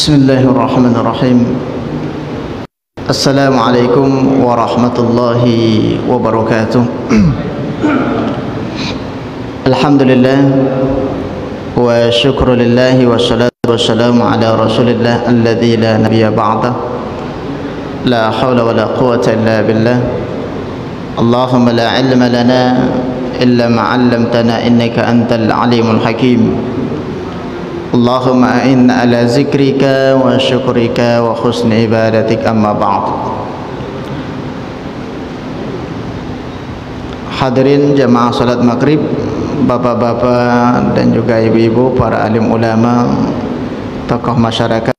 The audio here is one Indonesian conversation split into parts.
Bismillahirrahmanirrahim. Assalamualaikum warahmatullahi wabarakatuh. Alhamdulillah wa syukru lillahi wa salatu wassalamu ala rasulillah alladhi la nabiyya ba'dah. La hawla wa la quwwata illa billah. Allahumma la ilma lana illa ma 'allamtana innaka antal alimul hakim. Allahumma a'inna ala zikrika wa syukrika wa husni ibadatik, amma ba'd. Hadirin jamaah salat maghrib, bapak-bapak dan juga ibu-ibu, para alim ulama, tokoh masyarakat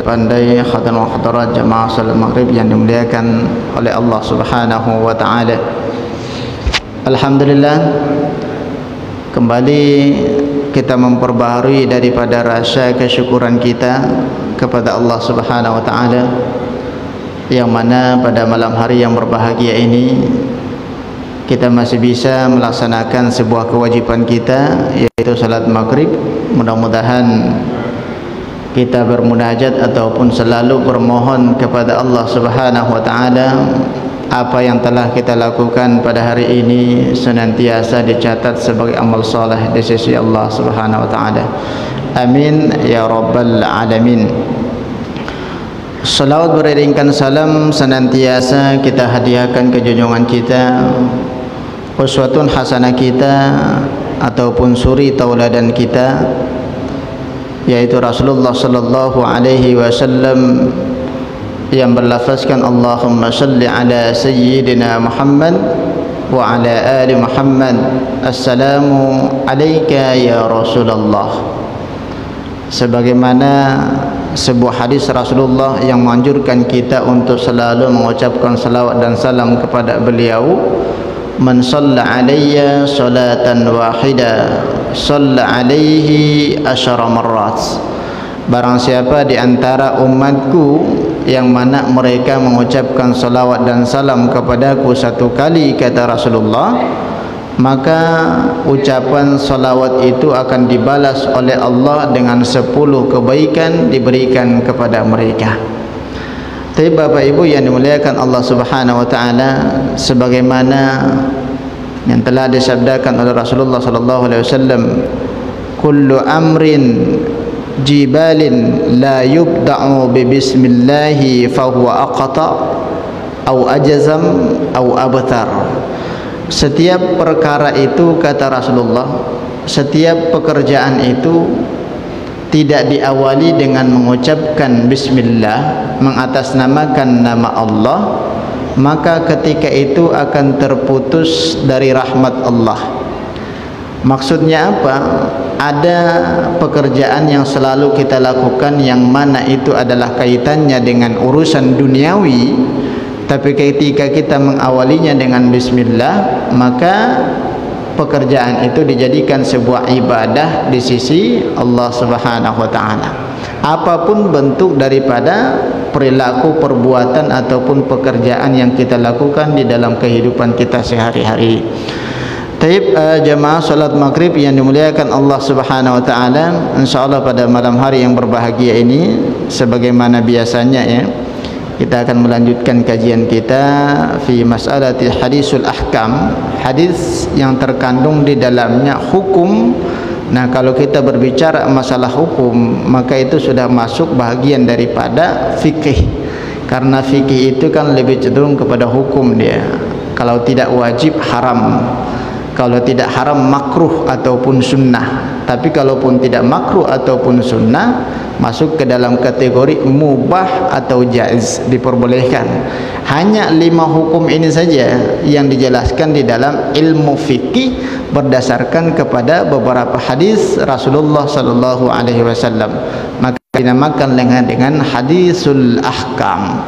pandai, hadirin wa hadirat jamaah salat maghrib yang dimuliakan oleh Allah Subhanahu wa taala. Alhamdulillah, kembali kita memperbaharui daripada rasa kesyukuran kita kepada Allah Subhanahu wa taala, yang mana pada malam hari yang berbahagia ini kita masih bisa melaksanakan sebuah kewajiban kita, yaitu salat maghrib. Mudah-mudahan kita bermunajat ataupun selalu bermohon kepada Allah Subhanahu wa taala, apa yang telah kita lakukan pada hari ini senantiasa dicatat sebagai amal saleh di sisi Allah Subhanahu wa taala. Amin ya rabbal alamin. Salawat beriringkan salam senantiasa kita hadiahkan ke junjungan kita, uswatun hasanah kita ataupun suri tauladan kita, yaitu Rasulullah sallallahu alaihi wasallam, yang berlafazkan Allahumma salli ala sayyidina Muhammad wa ala ali Muhammad, assalamu alayka ya Rasulullah. Sebagaimana sebuah hadis Rasulullah yang menganjurkan kita untuk selalu mengucapkan salawat dan salam kepada beliau, man shalla alayya salatan wahida shalla alaihi asyara marrat. Barang siapa di antara umatku yang mana mereka mengucapkan salawat dan salam kepadaku satu kali, kata Rasulullah, maka ucapan salawat itu akan dibalas oleh Allah dengan 10 kebaikan diberikan kepada mereka. Tapi Bapak Ibu yang dimuliakan Allah Subhanahu wa taala, sebagaimana yang telah disabdakan oleh Rasulullah sallallahu alaihi wasallam, kullu amrin jibalin la yubda'u bi bismillahi fahuwa aqta au ajazam au abtar. Setiap perkara itu, kata Rasulullah, setiap pekerjaan itu tidak diawali dengan mengucapkan bismillah, mengatasnamakan nama Allah, maka ketika itu akan terputus dari rahmat Allah. Maksudnya apa? Ada pekerjaan yang selalu kita lakukan yang mana itu adalah kaitannya dengan urusan duniawi, tapi ketika kita mengawalinya dengan bismillah, maka pekerjaan itu dijadikan sebuah ibadah di sisi Allah Subhanahu wa taala. Apapun bentuk daripada perilaku, perbuatan ataupun pekerjaan yang kita lakukan di dalam kehidupan kita sehari-hari. Taib jemaah salat maghrib yang dimuliakan Allah Subhanahu wa taala, insyaallah pada malam hari yang berbahagia ini, sebagaimana biasanya ya, kita akan melanjutkan kajian kita fi mas'alati hadisul ahkam, hadis yang terkandung di dalamnya hukum. Nah, kalau kita berbicara masalah hukum, maka itu sudah masuk bahagian daripada fikih, karena fikih itu kan lebih cenderung kepada hukum dia. Kalau tidak wajib haram, kalau tidak haram makruh ataupun sunnah. Tapi kalaupun tidak makruh ataupun sunnah, masuk ke dalam kategori mubah atau jaiz, diperbolehkan. Hanya 5 hukum ini saja yang dijelaskan di dalam ilmu fikih berdasarkan kepada beberapa hadis Rasulullah sallallahu alaihi wasallam, maka dinamakan dengan hadisul ahkam.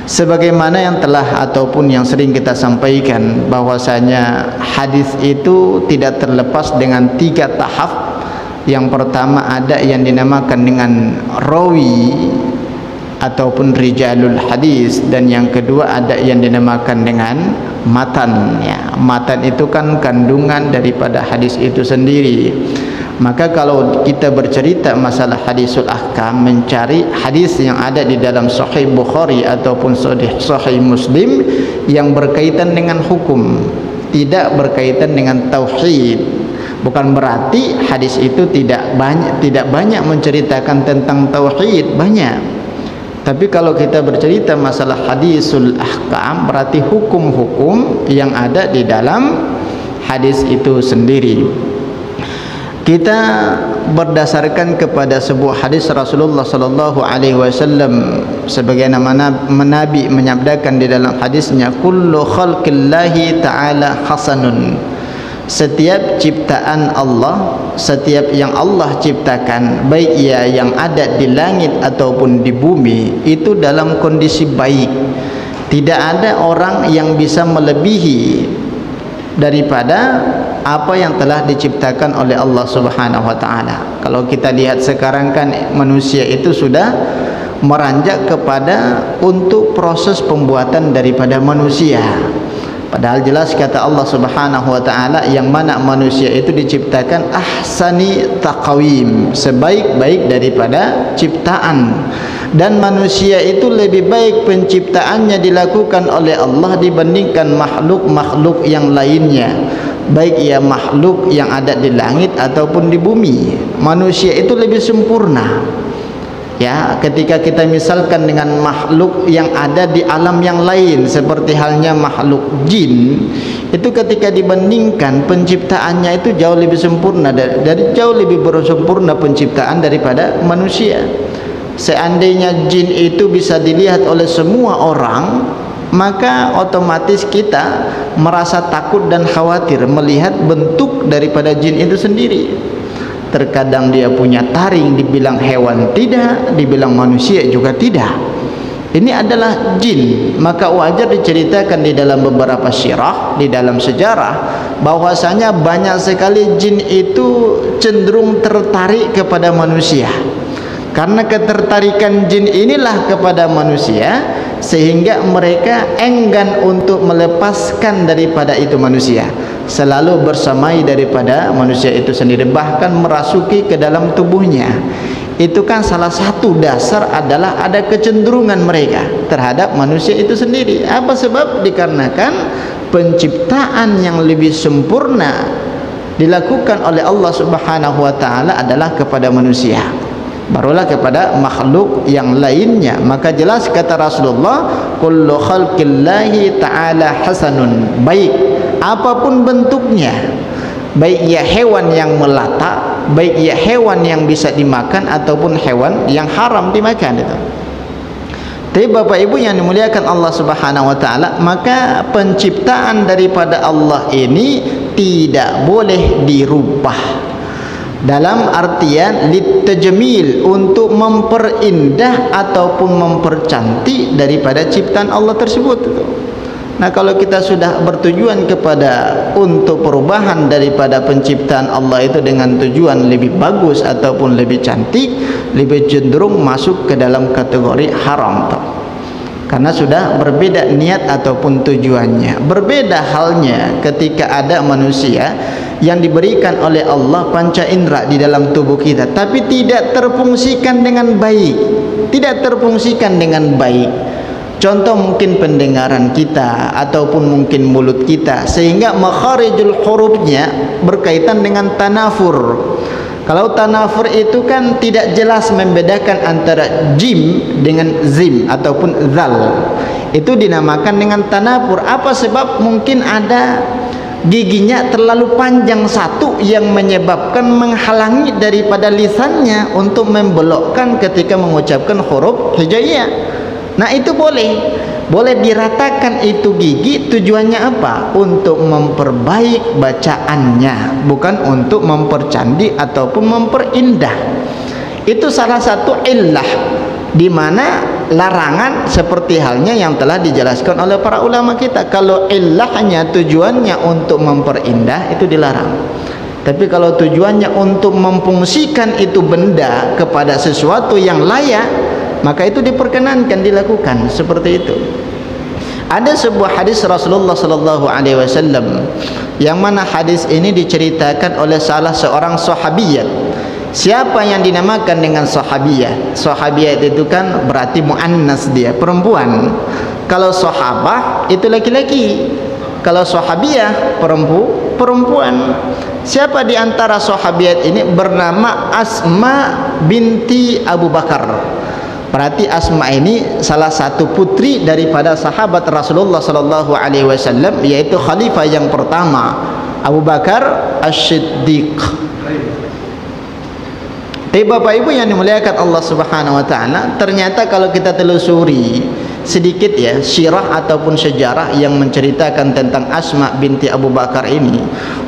Sebagaimana yang telah ataupun yang sering kita sampaikan, bahwasanya hadis itu tidak terlepas dengan 3 tahap. Yang pertama ada yang dinamakan dengan rawi ataupun rijalul hadis, dan yang kedua ada yang dinamakan dengan matan ya. Matan itu kan kandungan daripada hadis itu sendiri. Maka kalau kita bercerita masalah hadisul ahkam, mencari hadis yang ada di dalam Sahih Bukhari ataupun Sahih Muslim yang berkaitan dengan hukum, tidak berkaitan dengan tauhid. Bukan berarti hadis itu tidak banyak menceritakan tentang tauhid, banyak. Tapi kalau kita bercerita masalah hadisul ahkam, berarti hukum-hukum yang ada di dalam hadis itu sendiri. Kita berdasarkan kepada sebuah hadis Rasulullah sallallahu alaihi wasallam, sebagaimana Nabi menyabdakan di dalam hadisnya, kullu khalqillahi ta'ala hasanun. Setiap ciptaan Allah, setiap yang Allah ciptakan, baik ia yang ada di langit ataupun di bumi, itu dalam kondisi baik. Tidak ada orang yang bisa melebihi daripada apa yang telah diciptakan oleh Allah Subhanahu wa taala. Kalau kita lihat sekarang kan manusia itu sudah meranjak kepada untuk proses pembuatan daripada manusia. Padahal jelas kata Allah Subhanahu wa taala yang mana manusia itu diciptakan ahsani taqwim, sebaik-baik daripada ciptaan. Dan manusia itu lebih baik penciptaannya dilakukan oleh Allah dibandingkan makhluk-makhluk yang lainnya, baik ia makhluk yang ada di langit ataupun di bumi. Manusia itu lebih sempurna. Ya, ketika kita misalkan dengan makhluk yang ada di alam yang lain seperti halnya makhluk jin, itu ketika dibandingkan penciptaannya itu jauh lebih sempurna, dari jauh lebih bersempurna penciptaan daripada manusia. Seandainya jin itu bisa dilihat oleh semua orang, maka otomatis kita merasa takut dan khawatir melihat bentuk daripada jin itu sendiri. Terkadang dia punya taring, dibilang hewan tidak, dibilang manusia juga tidak. Ini adalah jin. Maka wajar diceritakan di dalam beberapa sirah, di dalam sejarah, bahwasanya banyak sekali jin itu cenderung tertarik kepada manusia. Karena ketertarikan jin inilah kepada manusia, sehingga mereka enggan untuk melepaskan daripada itu manusia, selalu bersamai daripada manusia itu sendiri, bahkan merasuki ke dalam tubuhnya. Itu kan salah satu dasar adalah ada kecenderungan mereka terhadap manusia itu sendiri. Apa sebab? Dikarenakan penciptaan yang lebih sempurna dilakukan oleh Allah Subhanahu wa taala adalah kepada manusia, barulah kepada makhluk yang lainnya. Maka jelas kata Rasulullah, kullu khalqillahi ta'ala hasanun, baik apapun bentuknya, baik ia hewan yang melata, baik ia hewan yang bisa dimakan ataupun hewan yang haram dimakan itu. Tapi Bapak Ibu yang dimuliakan Allah Subhanahu wa taala, maka penciptaan daripada Allah ini tidak boleh dirubah, dalam artian litajmil, untuk memperindah ataupun mempercantik daripada ciptaan Allah tersebut. Nah, kalau kita sudah bertujuan kepada untuk perubahan daripada penciptaan Allah itu dengan tujuan lebih bagus ataupun lebih cantik, lebih cenderung masuk ke dalam kategori haram toh. Karena sudah berbeda niat ataupun tujuannya. Berbeda halnya ketika ada manusia yang diberikan oleh Allah panca indera di dalam tubuh kita, tapi tidak terfungsikan dengan baik, tidak terfungsikan dengan baik. Contoh mungkin pendengaran kita ataupun mungkin mulut kita, sehingga makharijul hurufnya berkaitan dengan tanafur. Kalau tanafur itu kan tidak jelas membedakan antara jim dengan zim ataupun zal, itu dinamakan dengan tanafur. Apa sebab? Mungkin ada giginya terlalu panjang satu yang menyebabkan menghalangi daripada lisannya untuk membelokkan ketika mengucapkan huruf hijaiyah. Nah, itu boleh diratakan itu gigi. Tujuannya apa? Untuk memperbaik bacaannya, bukan untuk mempercantik ataupun memperindah. Itu salah satu illah di mana larangan seperti halnya yang telah dijelaskan oleh para ulama kita. Kalau illahnya tujuannya untuk memperindah, itu dilarang. Tapi kalau tujuannya untuk memfungsikan itu benda kepada sesuatu yang layak, maka itu diperkenankan dilakukan seperti itu. Ada sebuah hadis Rasulullah sallallahu alaihi wasallam yang mana hadis ini diceritakan oleh salah seorang sahabiyah. Siapa yang dinamakan dengan sahabiyah? Sahabiyah itu kan berarti muannas, dia perempuan. Kalau sahabah itu laki-laki. Kalau sahabiyah perempuan. Siapa di antara sahabiyat ini bernama Asma binti Abu Bakar? Berarti Asma ini salah satu putri daripada sahabat Rasulullah sallallahu alaihi wasallam, yaitu khalifah yang pertama, Abu Bakar As-Siddiq. Tapi Bapak Ibu yang dimuliakan Allah Subhanahu wa taala, ternyata kalau kita telusuri sedikit ya sirah ataupun sejarah yang menceritakan tentang Asma binti Abu Bakar ini,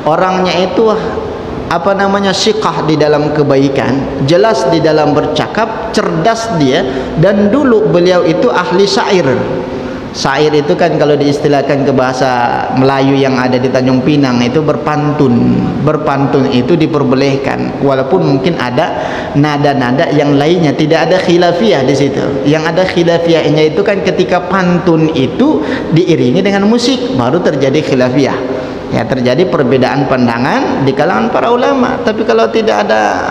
orangnya itu siqah di dalam kebaikan, jelas di dalam bercakap, cerdas dia, dan dulu beliau itu ahli syair. Syair itu kan kalau diistilahkan ke bahasa Melayu yang ada di Tanjung Pinang itu berpantun. Berpantun itu diperbolehkan, walaupun mungkin ada nada-nada yang lainnya, tidak ada khilafiyah di situ. Yang ada khilafiyahnya itu kan ketika pantun itu diiringi dengan musik, baru terjadi khilafiyah. Ya, terjadi perbedaan pandangan di kalangan para ulama. Tapi kalau tidak ada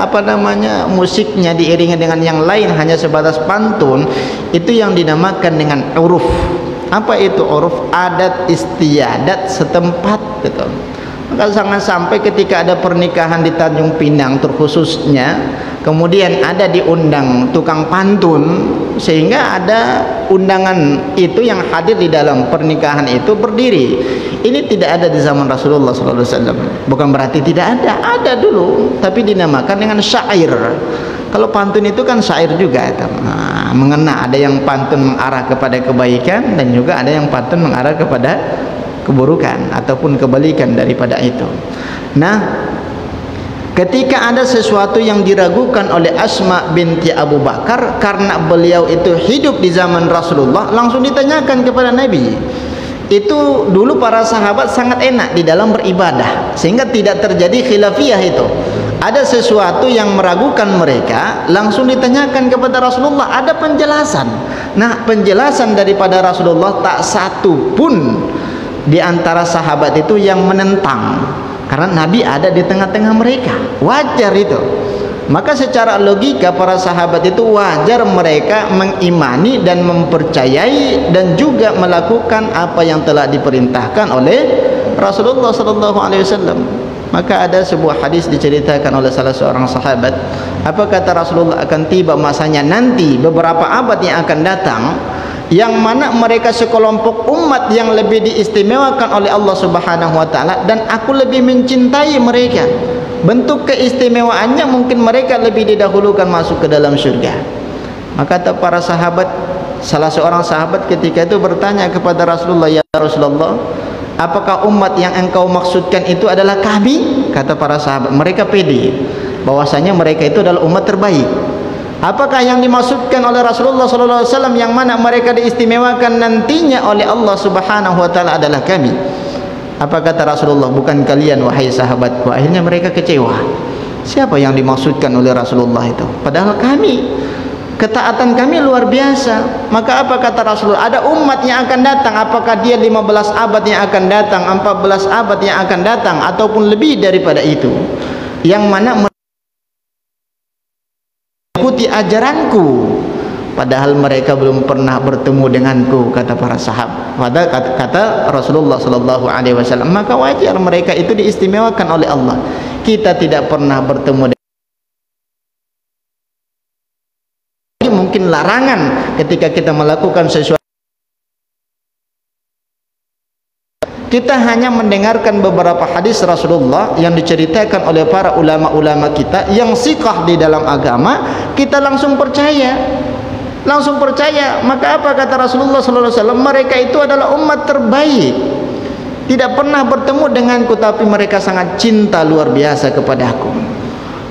musiknya diiringi dengan yang lain, hanya sebatas pantun, itu yang dinamakan dengan uruf. Apa itu uruf? Adat istiadat setempat gitu. Maka jangan sampai ketika ada pernikahan di Tanjung Pinang terkhususnya, kemudian ada diundang tukang pantun, sehingga ada undangan itu yang hadir di dalam pernikahan itu berdiri. Ini tidak ada di zaman Rasulullah SAW. Bukan berarti tidak ada, ada dulu, tapi dinamakan dengan syair. Kalau pantun itu kan syair juga, mengena. Ada yang pantun mengarah kepada kebaikan, dan juga ada yang pantun mengarah kepada keburukan ataupun kebalikan daripada itu. Nah, ketika ada sesuatu yang diragukan oleh Asma binti Abu Bakar karena beliau itu hidup di zaman Rasulullah, langsung ditanyakan kepada Nabi. Itu dulu para sahabat sangat enak di dalam beribadah, sehingga tidak terjadi khilafiyah itu. Ada sesuatu yang meragukan mereka, langsung ditanyakan kepada Rasulullah, ada penjelasan. Nah, penjelasan daripada Rasulullah tak satu pun di antara sahabat itu yang menentang, karena Nabi ada di tengah-tengah mereka. Wajar itu. Maka secara logika para sahabat itu wajar mereka mengimani dan mempercayai dan juga melakukan apa yang telah diperintahkan oleh Rasulullah sallallahu alaihi wasallam. Maka ada sebuah hadis diceritakan oleh salah seorang sahabat, apa kata Rasulullah, akan tiba masanya nanti beberapa abad yang akan datang, yang mana mereka sekelompok umat yang lebih diistimewakan oleh Allah Subhanahu wa taala, dan aku lebih mencintai mereka. Bentuk keistimewaannya mungkin mereka lebih didahulukan masuk ke dalam surga. Maka kata para sahabat, salah seorang sahabat ketika itu bertanya kepada Rasulullah, ya Rasulullah, apakah umat yang engkau maksudkan itu adalah kami? Kata para sahabat, mereka pede bahwasanya mereka itu adalah umat terbaik. Apakah yang dimaksudkan oleh Rasulullah SAW yang mana mereka diistimewakan nantinya oleh Allah Subhanahu wa taala adalah kami? Apa kata Rasulullah? Bukan kalian wahai sahabatku. Akhirnya mereka kecewa. Siapa yang dimaksudkan oleh Rasulullah itu? Padahal kami, ketaatan kami luar biasa. Maka apa kata Rasulullah? Ada umat yang akan datang, apakah dia 15 abad yang akan datang, 14 abad yang akan datang, ataupun lebih daripada itu, yang mana mengikuti ajaranku, padahal mereka belum pernah bertemu denganku, kata para sahabat. Pada kata Rasulullah sallallahu alaihi wasallam, maka wajar mereka itu diistimewakan oleh Allah. Kita tidak pernah bertemu dengan, mungkin larangan ketika kita melakukan sesuatu. Kita hanya mendengarkan beberapa hadis Rasulullah yang diceritakan oleh para ulama-ulama kita yang siqah di dalam agama, kita langsung percaya. Maka apa kata Rasulullah SAW? Mereka itu adalah umat terbaik. Tidak pernah bertemu denganku, tapi mereka sangat cinta luar biasa kepadaku.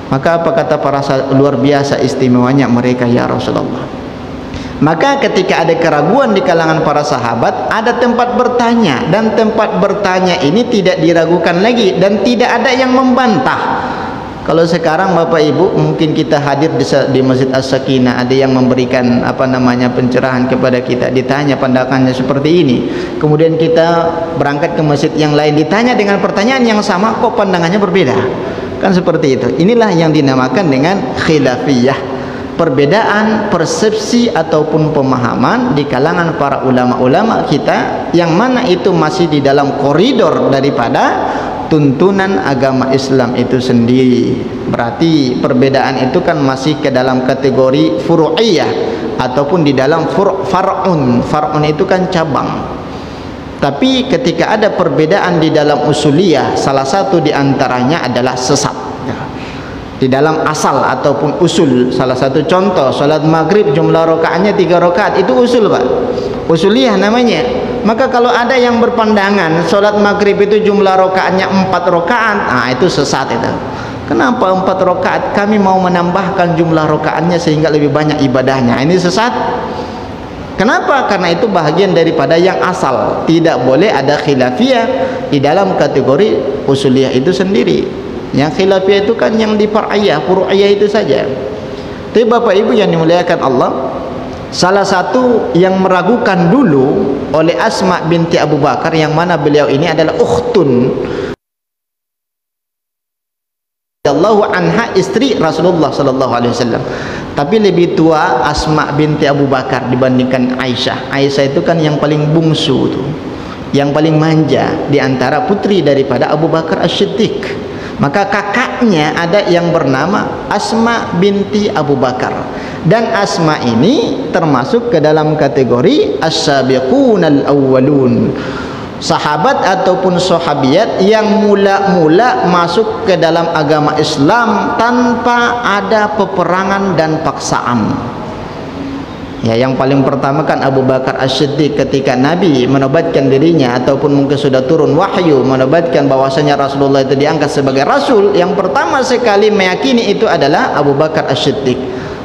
Maka apa kata para luar biasa istimewanya mereka ya Rasulullah. Maka ketika ada keraguan di kalangan para sahabat, ada tempat bertanya, dan tempat bertanya ini tidak diragukan lagi, dan tidak ada yang membantah. Kalau sekarang Bapak Ibu mungkin kita hadir di Masjid As-Sakinah, ada yang memberikan pencerahan kepada kita, ditanya pandangannya seperti ini, kemudian kita berangkat ke masjid yang lain ditanya dengan pertanyaan yang sama, kok pandangannya berbeda, kan seperti itu. Inilah yang dinamakan dengan khilafiyah, perbedaan persepsi ataupun pemahaman di kalangan para ulama-ulama kita, yang mana itu masih di dalam koridor daripada tuntunan agama Islam itu sendiri. Berarti perbedaan itu kan masih ke dalam kategori furu'iyah ataupun di dalam far'un. Far'un itu kan cabang. Tapi ketika ada perbedaan di dalam usuliyah, salah satu di antaranya adalah sesat di dalam asal ataupun usul. Salah satu contoh, salat maghrib jumlah rakaatnya 3 rakaat, itu usul Pak, usuliyah namanya. Maka kalau ada yang berpandangan salat maghrib itu jumlah rakaatnya 4 rakaat, nah itu sesat itu. Kenapa 4 rakaat? Kami mau menambahkan jumlah rakaatnya sehingga lebih banyak ibadahnya. Ini sesat. Kenapa? Karena itu bahagian daripada yang asal. Tidak boleh ada khilafiyah di dalam kategori usuliyah itu sendiri. Yang khilafiyah itu kan yang di far'iyah, furu'iyah itu saja. Tapi Bapak Ibu yang dimuliakan Allah, salah satu yang meragukan dulu oleh Asma binti Abu Bakar, yang mana beliau ini adalah ukhtun Allahu anha, istri Rasulullah sallallahu alaihi wasallam. Tapi lebih tua Asma binti Abu Bakar dibandingkan Aisyah. Aisyah itu kan yang paling bungsu tuh, yang paling manja di antara putri daripada Abu Bakar As-Siddiq. Maka kakaknya ada yang bernama Asma binti Abu Bakar, dan Asma ini termasuk ke dalam kategori as-sabiqunal awwalun, sahabat ataupun sahabiyat yang mula-mula masuk ke dalam agama Islam tanpa ada peperangan dan paksaan. Ya, yang paling pertama kan Abu Bakar As-Siddiq, ketika Nabi menobatkan dirinya ataupun mungkin sudah turun wahyu menobatkan bahwasanya Rasulullah itu diangkat sebagai Rasul, yang pertama sekali meyakini itu adalah Abu Bakar As-Siddiq.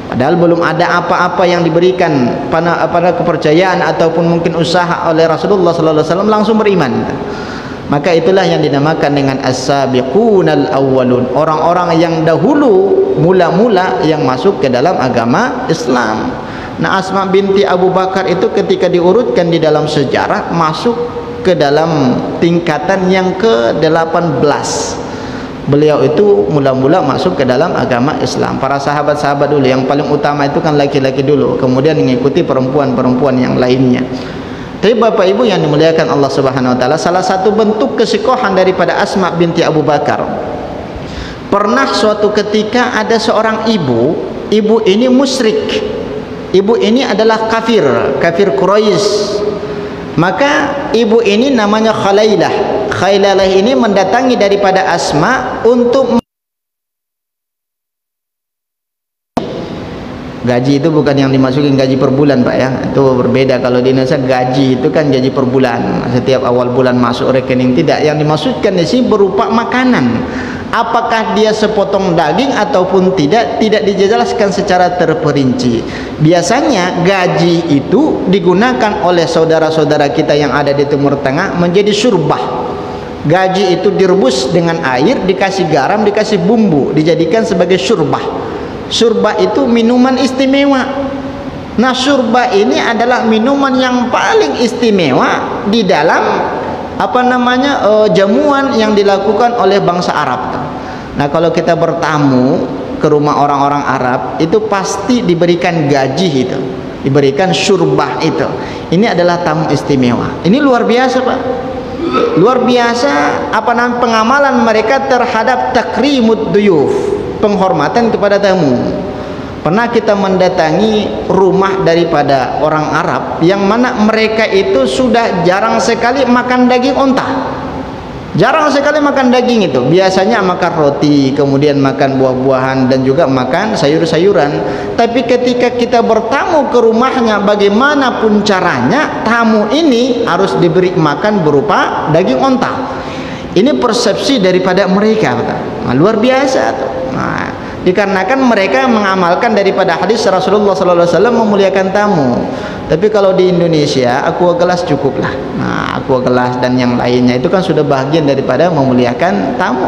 Padahal belum ada apa-apa yang diberikan pada kepercayaan ataupun mungkin usaha oleh Rasulullah sallallahu alaihi wasallam, langsung beriman. Maka itulah yang dinamakan dengan as-sabiqunal awwalun, orang-orang yang dahulu mula-mula yang masuk ke dalam agama Islam. Nah, Asma binti Abu Bakar itu ketika diurutkan di dalam sejarah masuk ke dalam tingkatan yang ke-18. Beliau itu mula-mula masuk ke dalam agama Islam. Para sahabat-sahabat dulu yang paling utama itu kan laki-laki dulu, kemudian mengikuti perempuan-perempuan yang lainnya. Tapi Bapak Ibu yang dimuliakan Allah Subhanahu wa taala, salah satu bentuk kesikohan daripada Asma binti Abu Bakar, pernah suatu ketika ada seorang ibu ini musyrik. Ibu ini adalah kafir Quraisy. Maka ibu ini namanya Khailah. Khailah ini mendatangi daripada Asma untuk gaji. Itu bukan yang dimasukin gaji per bulan Pak ya, itu berbeda. Kalau di Indonesia gaji itu kan gaji per bulan, setiap awal bulan masuk rekening. Tidak, yang dimaksudkan di sini berupa makanan. Apakah dia sepotong daging ataupun tidak dijelaskan secara terperinci. Biasanya gaji itu digunakan oleh saudara-saudara kita yang ada di Timur Tengah menjadi syurbah. Gaji itu direbus dengan air, dikasih garam, dikasih bumbu, dijadikan sebagai syurbah. Syurbah itu minuman istimewa. Nah, syurbah ini adalah minuman yang paling istimewa di dalam jamuan yang dilakukan oleh bangsa Arab. Nah, kalau kita bertamu ke rumah orang-orang Arab, itu pasti diberikan gaji itu, diberikan syurbah itu. Ini adalah tamu istimewa. Ini luar biasa Pak, luar biasa pengamalan mereka terhadap takrimud duyuf, penghormatan kepada tamu. Pernah kita mendatangi rumah daripada orang Arab yang mana mereka itu sudah jarang sekali makan daging onta. Jarang sekali makan daging itu. Biasanya makan roti, kemudian makan buah-buahan dan juga makan sayur-sayuran. Tapi ketika kita bertamu ke rumahnya, bagaimanapun caranya tamu ini harus diberi makan berupa daging onta. Ini persepsi daripada mereka. Nah, luar biasa tuh. Nah, dikarenakan mereka mengamalkan daripada hadis Rasulullah sallallahu alaihi wasallam memuliakan tamu. Tapi kalau di Indonesia aqua gelas cukup lah. Nah, aqua gelas dan yang lainnya itu kan sudah bagian daripada memuliakan tamu.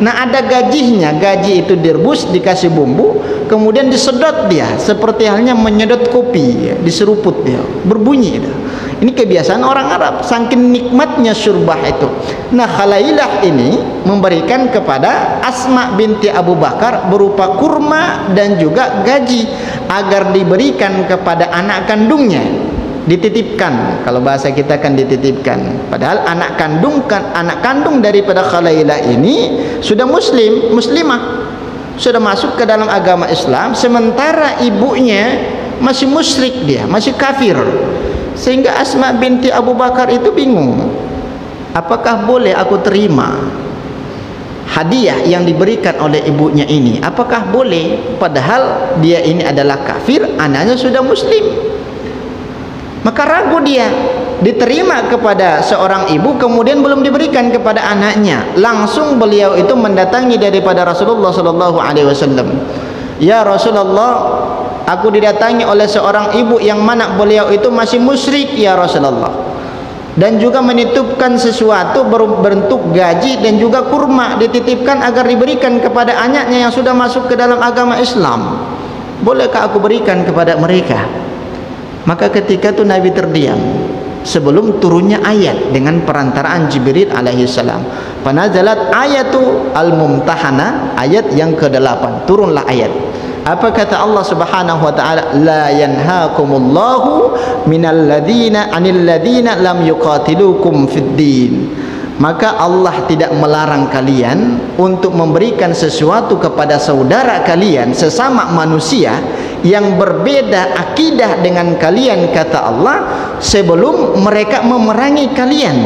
Nah, ada gajinya. Gaji itu direbus, dikasih bumbu, kemudian disedot dia seperti halnya menyedot kopi, diseruput dia, berbunyi itu. Ini kebiasaan orang Arab, saking nikmatnya syurbah itu. Nah, Khalailah ini memberikan kepada Asma binti Abu Bakar berupa kurma dan juga gaji agar diberikan kepada anak kandungnya, dititipkan. Kalau bahasa kita kan dititipkan, padahal anak kandung daripada Khalailah ini sudah muslimah, sudah masuk ke dalam agama Islam, sementara ibunya masih musyrik, dia masih kafir. Sehingga Asma binti Abu Bakar itu bingung, apakah boleh aku terima hadiah yang diberikan oleh ibunya ini? Apakah boleh, padahal dia ini adalah kafir, anaknya sudah muslim? Maka ragu dia, diterima kepada seorang ibu kemudian belum diberikan kepada anaknya. Langsung beliau itu mendatangi daripada Rasulullah sallallahu alaihi wasallam. Ya Rasulullah, aku didatangi oleh seorang ibu yang mana beliau itu masih musyrik ya Rasulullah, dan juga menitipkan sesuatu berbentuk gaji dan juga kurma, dititipkan agar diberikan kepada anaknya yang sudah masuk ke dalam agama Islam. Bolehkah aku berikan kepada mereka? Maka ketika itu Nabi terdiam sebelum turunnya ayat dengan perantaraan Jibril alaihi salam. Panazalat ayatu al-mumtahana, ayat yang ke-8, turunlah ayat. Apa kata Allah Subhanahu wa taala? La yanhaakumullahu minal ladzina 'anil ladzina lam yuqatilukum fid din. Maka Allah tidak melarang kalian untuk memberikan sesuatu kepada saudara kalian sesama manusia yang berbeda akidah dengan kalian, kata Allah, sebelum mereka memerangi kalian.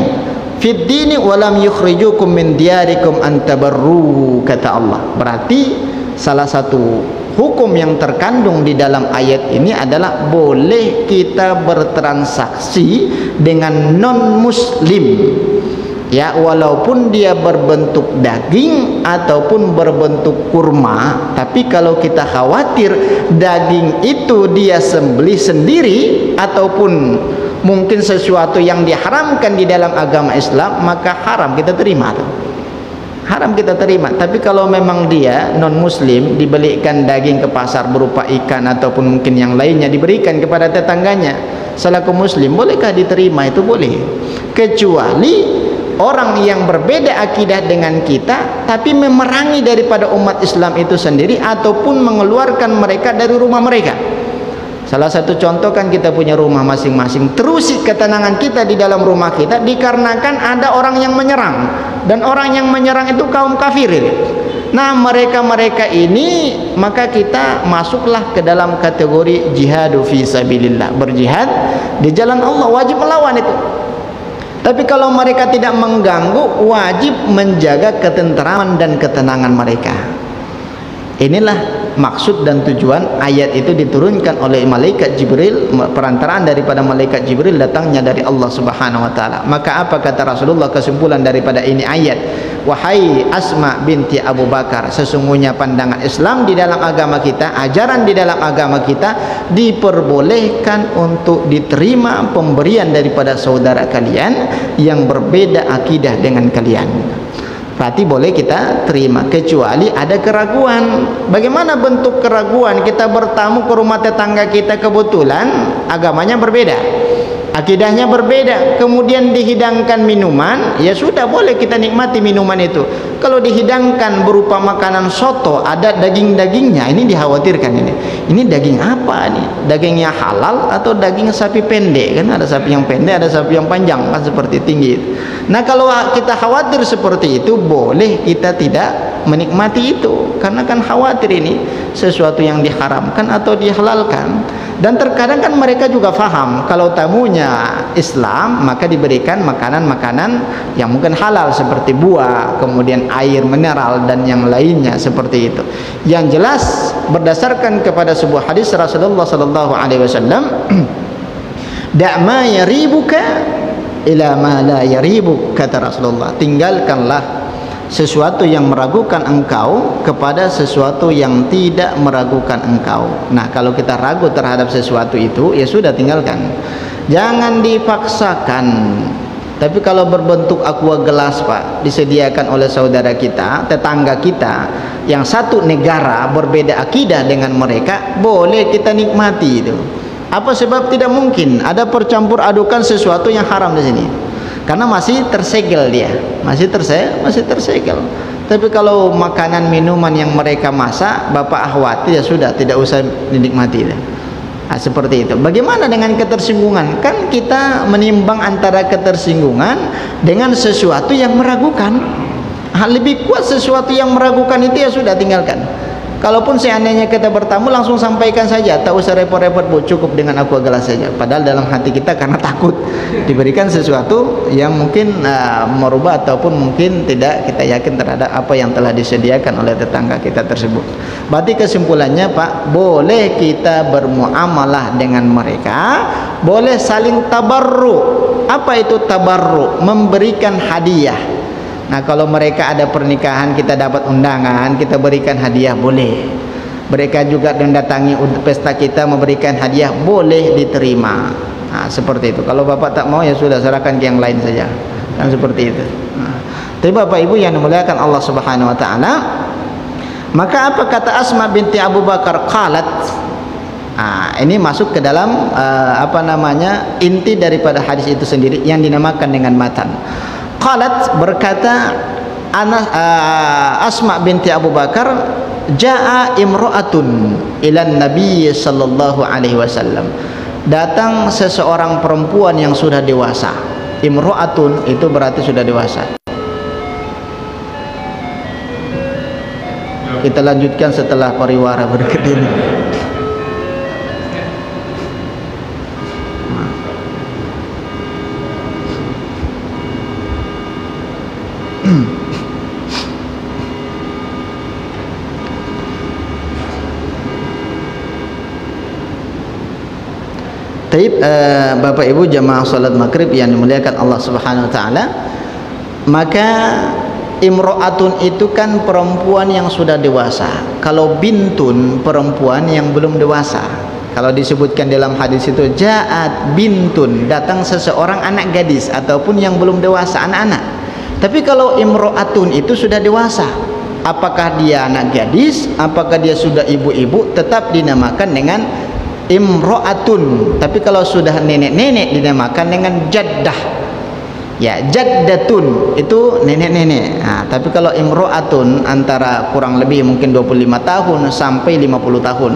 Fid dini walam yukhrijukum min diyarikum antabarru, kata Allah. Berarti salah satu hukum yang terkandung di dalam ayat ini adalah boleh kita bertransaksi dengan non muslim, ya, walaupun dia berbentuk daging ataupun berbentuk kurma. Tapi kalau kita khawatir daging itu dia sembelih sendiri ataupun mungkin sesuatu yang diharamkan di dalam agama Islam, maka haram kita terima tuh. Haram kita terima. Tapi kalau memang dia non muslim, dibelikan daging ke pasar berupa ikan ataupun mungkin yang lainnya, diberikan kepada tetangganya selaku muslim, bolehkah diterima? Itu boleh, kecuali orang yang berbeda akidah dengan kita tapi memerangi daripada umat Islam itu sendiri ataupun mengeluarkan mereka dari rumah mereka. Salah satu contoh kan kita punya rumah masing-masing, terusi ketenangan kita di dalam rumah kita dikarenakan ada orang yang menyerang, dan orang yang menyerang itu kaum kafir. Nah, mereka ini maka kita masuklah ke dalam kategori jihadu fi sabilillah, berjihad di jalan Allah, wajib melawan itu. Tapi kalau mereka tidak mengganggu, wajib menjaga ketenteraman dan ketenangan mereka. Inilah maksud dan tujuan ayat itu diturunkan oleh malaikat Jibril, perantaraan daripada malaikat Jibril datangnya dari Allah Subhanahu wa taala. Maka apa kata Rasulullah kesimpulan daripada ini ayat? Wahai Asma binti Abu Bakar, sesungguhnya pandangan Islam di dalam agama kita, ajaran di dalam agama kita, diperbolehkan untuk diterima pemberian daripada saudara kalian yang berbeda akidah dengan kalian. Berarti boleh kita terima, kecuali ada keraguan. Bagaimana bentuk keraguan? Kita bertamu ke rumah tetangga kita, kebetulan agamanya berbeda, akidahnya berbeda, kemudian dihidangkan minuman, ya sudah, boleh kita nikmati minuman itu. Kalau dihidangkan berupa makanan soto, ada daging-dagingnya, ini dikhawatirkan, ini daging apa nih? Dagingnya halal atau daging sapi pendek? Kan ada sapi yang pendek, ada sapi yang panjang, kan seperti tinggi. Nah, kalau kita khawatir seperti itu, boleh kita tidak menikmati itu, karena kan khawatir ini sesuatu yang diharamkan atau dihalalkan. Dan terkadang kan mereka juga faham kalau tamunya Islam, maka diberikan makanan-makanan yang mungkin halal seperti buah, kemudian air mineral dan yang lainnya seperti itu. Yang jelas berdasarkan kepada sebuah hadis Rasulullah sallallahu alaihi wasallam, "Da' yaribuka ila ma la yaribuk," kata Rasulullah, tinggalkanlah sesuatu yang meragukan engkau kepada sesuatu yang tidak meragukan engkau. Nah, kalau kita ragu terhadap sesuatu itu, ya sudah, tinggalkan. Jangan dipaksakan. Tapi kalau berbentuk aqua gelas, Pak, disediakan oleh saudara kita, tetangga kita yang satu negara berbeda akidah dengan mereka, boleh kita nikmati itu. Apa sebab tidak mungkin ada percampur adukan sesuatu yang haram di sini? Karena masih tersegel dia, masih tersegel. Tapi kalau makanan minuman yang mereka masak, bapak ahwati, ya sudah, tidak usah dinikmati. Nah, seperti itu. Bagaimana dengan ketersinggungan? Kan kita menimbang antara ketersinggungan dengan sesuatu yang meragukan. Lebih kuat sesuatu yang meragukan itu, ya sudah, tinggalkan. Kalaupun seandainya kita bertamu, langsung sampaikan saja, tak usah repot-repot, Bu, cukup dengan aqua gelas saja. Padahal dalam hati kita karena takut diberikan sesuatu yang mungkin merubah ataupun mungkin tidak kita yakin terhadap apa yang telah disediakan oleh tetangga kita tersebut. Berarti kesimpulannya, Pak, boleh kita bermuamalah dengan mereka, boleh saling tabarruk. Apa itu tabarruk? Memberikan hadiah. Nah, kalau mereka ada pernikahan, kita dapat undangan, kita berikan hadiah, boleh. Mereka juga mendatangi pesta kita, memberikan hadiah, boleh diterima. Nah, seperti itu. Kalau bapak tak mau, ya sudah, serahkan ke yang lain saja. Kan seperti itu. Nah, tapi bapak ibu yang dimuliakan Allah Subhanahu Wa Taala, maka apa kata Asma binti Abu Bakar? Qalat. Nah, ini masuk ke dalam inti daripada hadis itu sendiri yang dinamakan dengan matan. Qalat, berkata Asma binti Abu Bakar, jaa imra'atun ilan Nabi sallallahu alaihi wasallam. Datang seseorang perempuan yang sudah dewasa. Imra'atun itu berarti sudah dewasa. Kita lanjutkan setelah pariwara berikut ini. Taib, Bapak Ibu jamaah salat maghrib yang dimuliakan Allah Subhanahu Wa Taala, maka imro'atun itu kan perempuan yang sudah dewasa. Kalau bintun, perempuan yang belum dewasa. Kalau disebutkan dalam hadis itu ja'at bintun, datang seseorang anak gadis ataupun yang belum dewasa, anak-anak. Tapi kalau imro'atun itu sudah dewasa, apakah dia anak gadis, apakah dia sudah ibu-ibu, tetap dinamakan dengan imro'atun. Tapi kalau sudah nenek-nenek dinamakan dengan jaddah. Ya, jaddatun itu nenek-nenek. Nah, tapi kalau imro'atun antara kurang lebih mungkin 25 tahun sampai 50 tahun,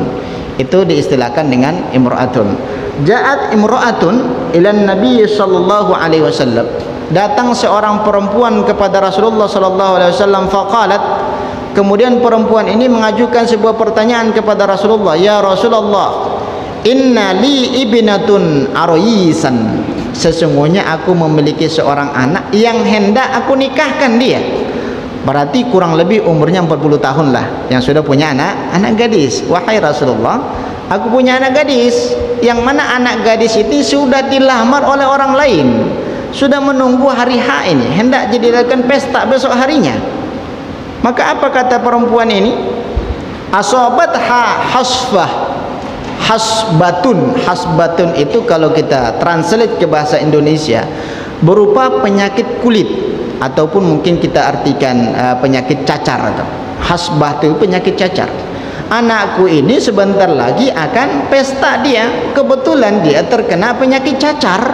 itu diistilahkan dengan imro'atun. Ja'at imro'atun ilan Nabi sallallahu alaihi wasallam. Datang seorang perempuan kepada Rasulullah sallallahu alaihi wasallam, faqalat, kemudian perempuan ini mengajukan sebuah pertanyaan kepada Rasulullah, ya Rasulullah, inna li ibnatun aroyisan, sesungguhnya aku memiliki seorang anak yang hendak aku nikahkan dia. Berarti kurang lebih umurnya 40 tahun lah, yang sudah punya anak gadis. Wahai Rasulullah, aku punya anak gadis, yang mana anak gadis ini sudah dilamar oleh orang lain, sudah menunggu hari H ini, hendak jadikan pesta besok harinya. Maka apa kata perempuan ini? Asobatha hasfah. Hasbatun itu kalau kita translate ke bahasa Indonesia berupa penyakit kulit, ataupun mungkin kita artikan penyakit cacar. Atau hasbah itu penyakit cacar. Anakku ini sebentar lagi akan pesta dia, kebetulan dia terkena penyakit cacar.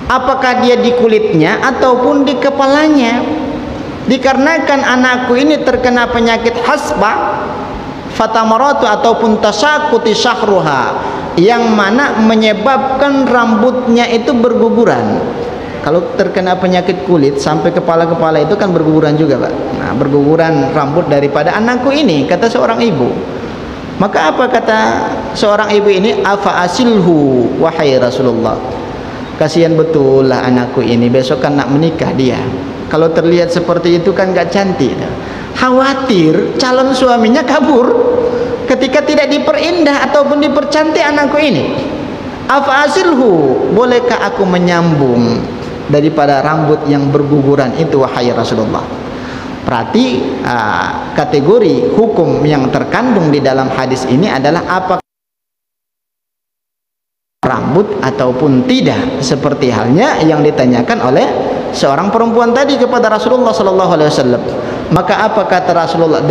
Apakah dia di kulitnya ataupun di kepalanya? Dikarenakan anakku ini terkena penyakit hasbah, fatamaratu ataupun tasakuti syahruha, yang mana menyebabkan rambutnya itu berguguran. Kalau terkena penyakit kulit sampai kepala-kepala itu kan berguguran juga, Pak. Nah, berguguran rambut daripada anakku ini, kata seorang ibu. Maka apa kata seorang ibu ini? Afa asilhu, wahai Rasulullah, kasihan betul lah anakku ini, besok kan nak menikah dia. Kalau terlihat seperti itu kan gak cantik. Khawatir calon suaminya kabur ketika tidak diperindah ataupun dipercantik anakku ini. Afasilhu, bolehkah aku menyambung daripada rambut yang berguguran itu, wahai Rasulullah? Berarti kategori hukum yang terkandung di dalam hadis ini adalah apa rambut ataupun tidak, seperti halnya yang ditanyakan oleh seorang perempuan tadi kepada Rasulullah sallallahu alaihi wasallam. Maka apa kata Rasulullah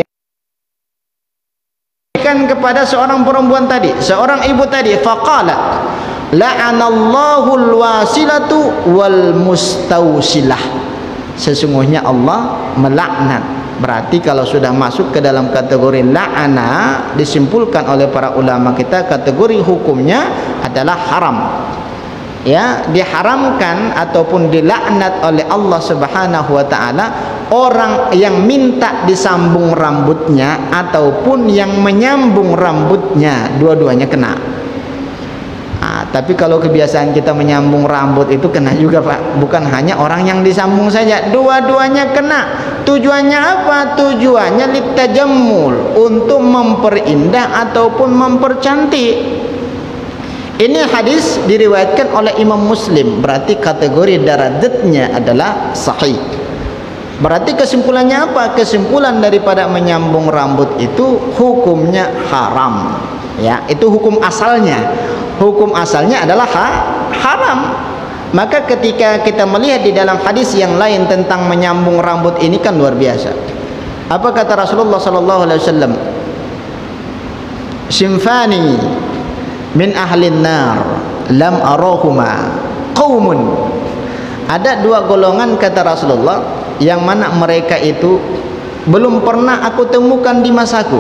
kepada seorang perempuan tadi, seorang ibu tadi, faqala la'anallahu alwasilatu wal mustausilah. Sesungguhnya Allah melaknat. Berarti kalau sudah masuk ke dalam kategori la'ana, disimpulkan oleh para ulama kita kategori hukumnya adalah haram. Ya, diharamkan ataupun dilaknat oleh Allah Subhanahu wa taala orang yang minta disambung rambutnya ataupun yang menyambung rambutnya, dua-duanya kena. Tapi kalau kebiasaan kita menyambung rambut itu kena juga, Pak. Bukan hanya orang yang disambung saja, dua-duanya kena. Tujuannya apa? Tujuannya litajammul, untuk memperindah ataupun mempercantik. Ini hadis diriwayatkan oleh Imam Muslim. Berarti kategori darajatnya adalah sahih. Berarti kesimpulannya apa? Kesimpulan daripada menyambung rambut itu hukumnya haram. Ya, itu hukum asalnya. Hukum asalnya adalah haram. Maka ketika kita melihat di dalam hadis yang lain tentang menyambung rambut ini kan luar biasa. Apa kata Rasulullah sallallahu alaihi wasallam? Simfani min ahlin nar lam arahuma qaumun. Ada dua golongan kata Rasulullah yang mana mereka itu belum pernah aku temukan di masaku,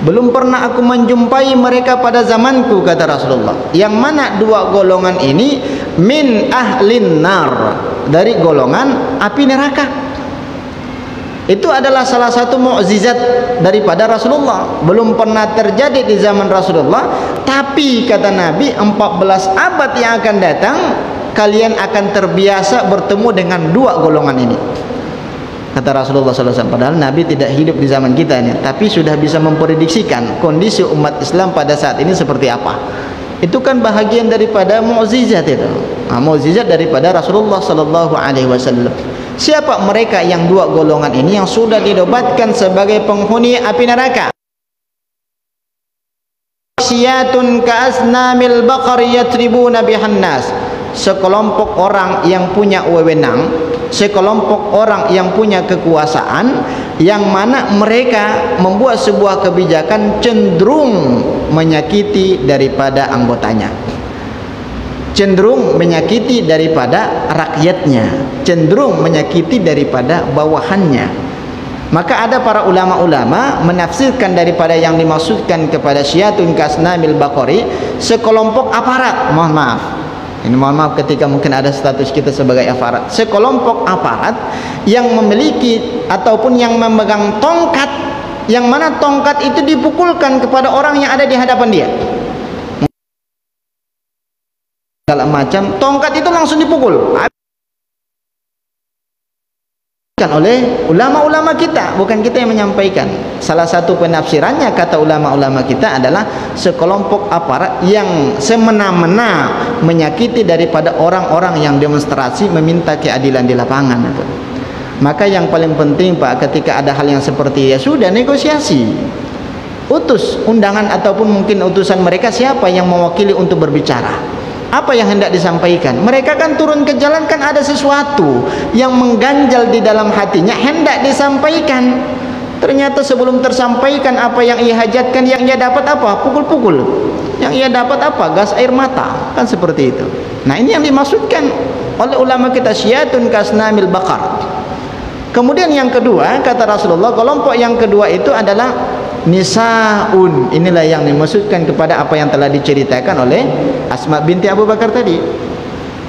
belum pernah aku menjumpai mereka pada zamanku, kata Rasulullah. Yang mana dua golongan ini min ahlin nar, dari golongan api neraka. Itu adalah salah satu mukjizat daripada Rasulullah. Belum pernah terjadi di zaman Rasulullah, tapi kata Nabi 14 abad yang akan datang kalian akan terbiasa bertemu dengan dua golongan ini, kata Rasulullah SAW. Padahal Nabi tidak hidup di zaman kita ini, tapi sudah bisa memprediksikan kondisi umat Islam pada saat ini seperti apa. Itu kan bahagian daripada mukjizat itu. Mukjizat daripada Rasulullah SAW. Siapa mereka yang dua golongan ini yang sudah dinobatkan sebagai penghuni api neraka? Siyatun ka'asnamil baqari yatribuna bihan nas. Sekelompok orang yang punya wewenang, sekelompok orang yang punya kekuasaan, yang mana mereka membuat sebuah kebijakan cenderung menyakiti daripada anggotanya, cenderung menyakiti daripada rakyatnya, cenderung menyakiti daripada bawahannya. Maka ada para ulama-ulama menafsirkan daripada yang dimaksudkan kepada syiatun kasnamil baqari, sekelompok aparat. Mohon maaf, ini mohon maaf ketika mungkin ada status kita sebagai aparat. Sekelompok aparat yang memiliki ataupun yang memegang tongkat, yang mana tongkat itu dipukulkan kepada orang yang ada di hadapan dia. Segala macam tongkat itu langsung dipukul oleh ulama-ulama kita, bukan kita yang menyampaikan. Salah satu penafsirannya kata ulama-ulama kita adalah sekelompok aparat yang semena-mena menyakiti daripada orang-orang yang demonstrasi meminta keadilan di lapangan. Maka yang paling penting, Pak, ketika ada hal yang seperti ya sudah negosiasi, utus undangan ataupun mungkin utusan mereka siapa yang mewakili untuk berbicara. Apa yang hendak disampaikan? Mereka kan turun ke jalan, kan ada sesuatu yang mengganjal di dalam hatinya, hendak disampaikan. Ternyata sebelum tersampaikan apa yang ia hajatkan, yang ia dapat apa? Pukul-pukul. Yang ia dapat apa? Gas air mata. Kan seperti itu. Nah, ini yang dimaksudkan oleh ulama kita, syiatun kasnamil baqar. Kemudian yang kedua, kata Rasulullah, kelompok yang kedua itu adalah nisaun. Inilah yang dimaksudkan kepada apa yang telah diceritakan oleh Asma binti Abu Bakar tadi.